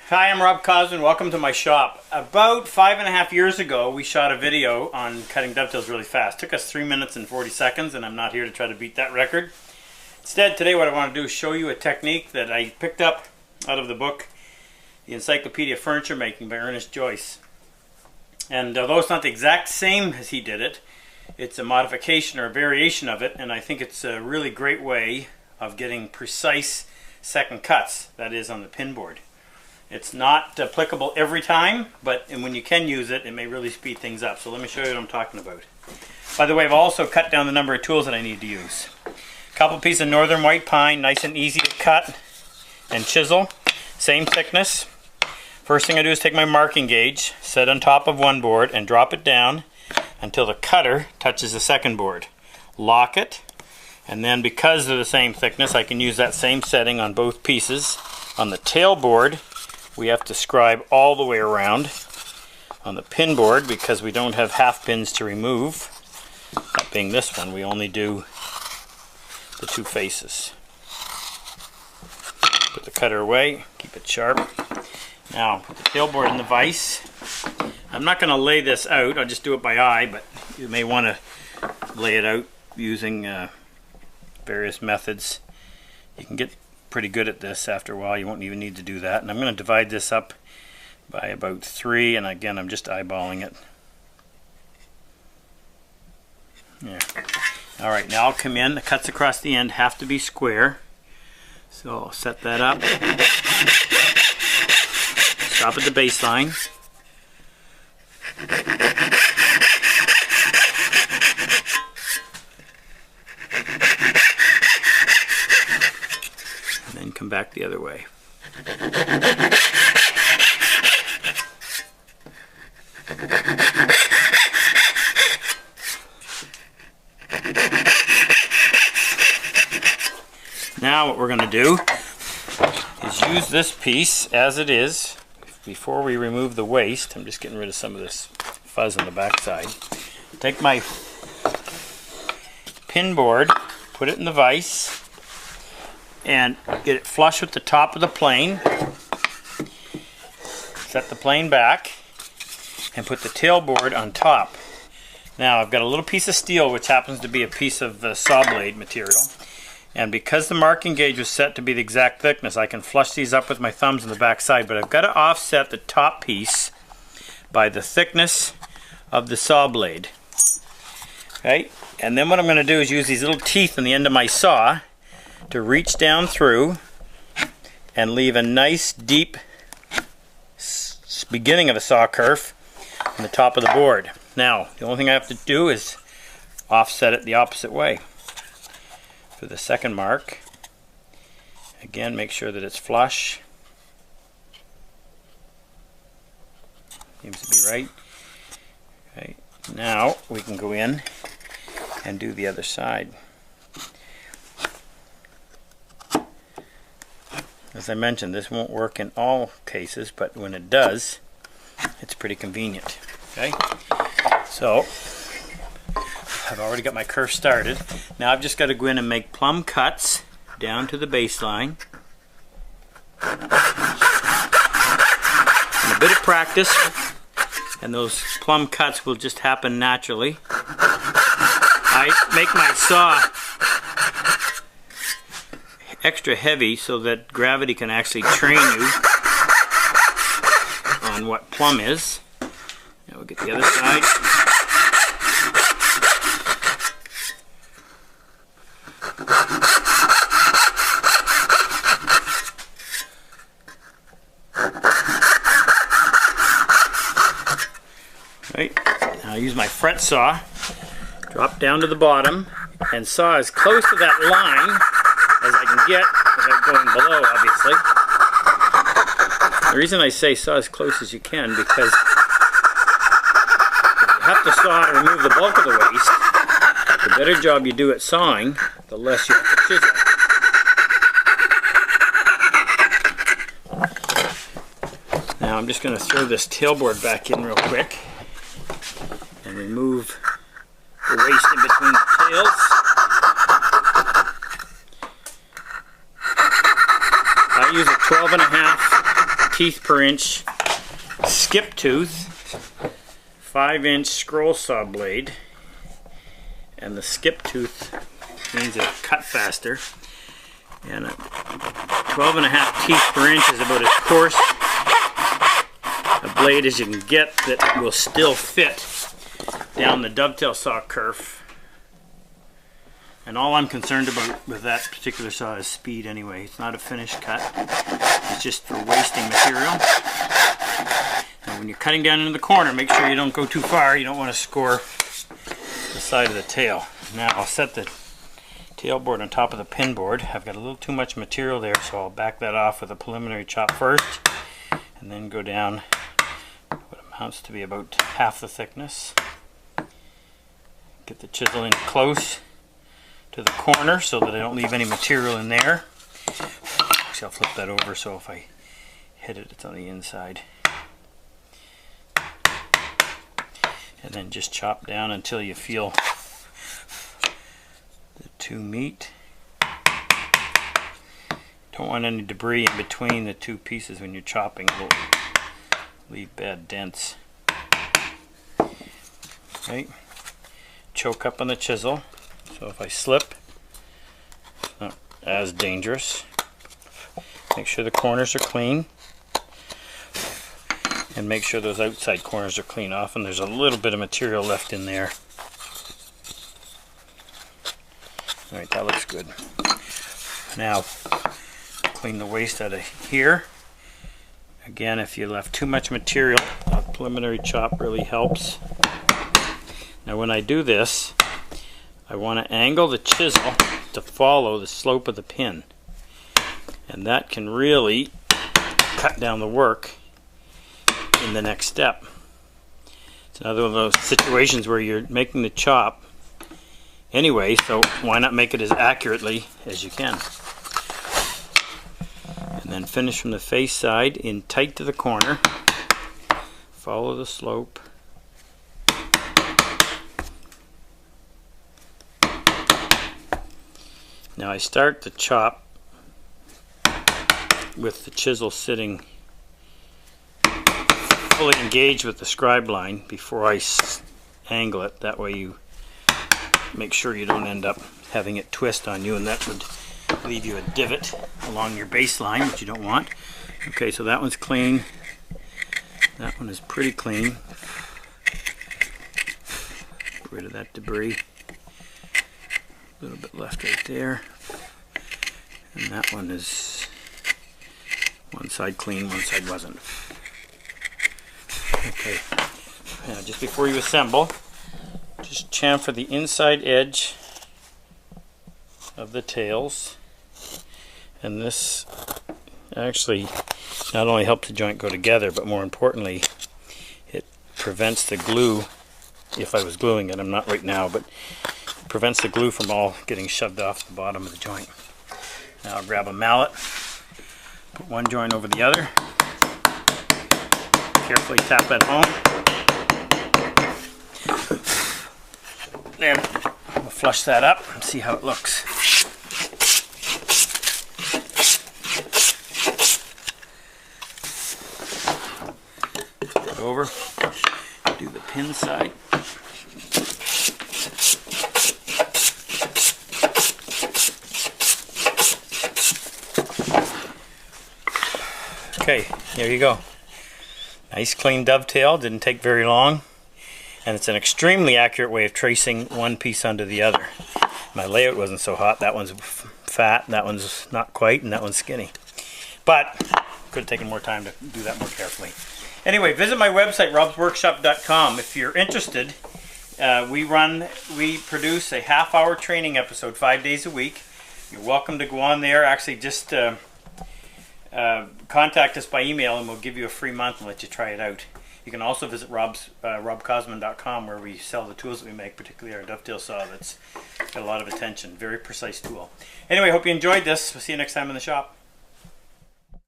Hi, I'm Rob Cosman. Welcome to my shop. About 5.5 years ago, we shot a video on cutting dovetails really fast. It took us 3 minutes and 40 seconds, and I'm not here to try to beat that record. Instead, today what I want to do is show you a technique that I picked up out of the book, The Encyclopedia of Furniture Making by Ernest Joyce. And although it's not the exact same as he did it, it's a modification or a variation of it, and I think it's a really great way of getting precise second cuts, that is on the pin board. It's not applicable every time, but when you can use it, it may really speed things up. So let me show you what I'm talking about. By the way, I've also cut down the number of tools that I need to use. A couple pieces of northern white pine, nice and easy to cut and chisel. Same thickness. First thing I do is take my marking gauge, set on top of one board, and drop it down until the cutter touches the second board. Lock it, and then because they're the same thickness, I can use that same setting on both pieces. On the tail board, we have to scribe all the way around. On the pin board, because we don't have half pins to remove, that being this one, we only do the two faces. Put the cutter away, keep it sharp. Now, put the tail board in the vise. I'm not going to lay this out, I'll just do it by eye, but you may want to lay it out using various methods. You can get pretty good at this after a while. You won't even need to do that. And I'm going to divide this up by about 3, and again I'm just eyeballing it. Yeah. Alright, now I'll come in. The cuts across the end have to be square. So I'll set that up. Stop at the baseline. And come back the other way. Now what we're going to do is use this piece as it is before we remove the waste. I'm just getting rid of some of this fuzz on the back side. Take my pin board, put it in the vise, and get it flush with the top of the plane. Set the plane back and put the tail board on top. Now I've got a little piece of steel, which happens to be a piece of saw blade material, and because the marking gauge was set to be the exact thickness, I can flush these up with my thumbs on the back side, but I've got to offset the top piece by the thickness of the saw blade. Okay, and then what I'm going to do is use these little teeth on the end of my saw to reach down through and leave a nice deep beginning of a saw curve on the top of the board. Now the only thing I have to do is offset it the opposite way. For the second mark, again make sure that it's flush. Seems to be right. Okay, now we can go in and do the other side. As I mentioned, this won't work in all cases, but when it does, it's pretty convenient. Okay, so I've already got my curve started. Now I've just got to go in and make plumb cuts down to the baseline. And a bit of practice, and those plumb cuts will just happen naturally. I make my saw extra heavy so that gravity can actually train you on what plumb is. Now we'll get the other side. Right. Now I use my fret saw, drop down to the bottom, and saw as close to that line as I can get without going below, obviously. The reason I say saw as close as you can, because if you have to saw to remove the bulk of the waste, the better job you do at sawing, the less you have to chisel. Now I'm just going to throw this tailboard back in real quick and remove the waste in between the tails. I use a 12.5 teeth per inch skip tooth, 5-inch scroll saw blade, and the skip tooth means it'll cut faster, and 12.5 teeth per inch is about as coarse a blade as you can get that will still fit down the dovetail saw kerf. And all I'm concerned about with that particular saw is speed anyway. It's not a finished cut. It's just for wasting material. And when you're cutting down into the corner, make sure you don't go too far. You don't want to score the side of the tail. Now I'll set the tail board on top of the pin board. I've got a little too much material there, so I'll back that off with a preliminary chop first, and then go down what amounts to be about half the thickness. Get the chisel in close to the corner so that I don't leave any material in there. Actually, I'll flip that over so if I hit it, it's on the inside. And then just chop down until you feel the two meet. Don't want any debris in between the two pieces when you're chopping. It will leave bad dents. Okay. Choke up on the chisel. So if I slip, it's not as dangerous. Make sure the corners are clean. And make sure those outside corners are clean. Often there's a little bit of material left in there. Alright, that looks good. Now, clean the waste out of here. Again, if you left too much material, a preliminary chop really helps. Now when I do this, I want to angle the chisel to follow the slope of the pin, and that can really cut down the work in the next step. It's another one of those situations where you're making the chop anyway, so why not make it as accurately as you can. And then finish from the face side in tight to the corner, follow the slope. Now I start the chop with the chisel sitting fully engaged with the scribe line before I angle it. That way you make sure you don't end up having it twist on you, and that would leave you a divot along your baseline, which you don't want. Okay, so that one's clean. That one is pretty clean. Get rid of that debris. A little bit left right there, and that one is one side clean, one side wasn't. Okay, now just before you assemble, just chamfer the inside edge of the tails, and this actually not only helps the joint go together, but more importantly, it prevents the glue. If I was gluing it, I'm not right now, but prevents the glue from all getting shoved off the bottom of the joint. Now I'll grab a mallet, put one joint over the other, carefully tap that home. Then we'll flush that up and see how it looks. Flip it over, do the pin side. Okay, there you go. Nice clean dovetail, didn't take very long, and it's an extremely accurate way of tracing one piece under the other. My layout wasn't so hot. That one's fat, that one's not quite, and that one's skinny. But could have taken more time to do that more carefully. Anyway, visit my website, robsworkshop.com. If you're interested, we produce a half-hour training episode 5 days a week. You're welcome to go on there. Actually, just contact us by email and we'll give you a free month and let you try it out. You can also visit robcosman.com, where we sell the tools that we make, particularly our dovetail saw that's got a lot of attention. Very precise tool. Anyway, hope you enjoyed this. We'll see you next time in the shop.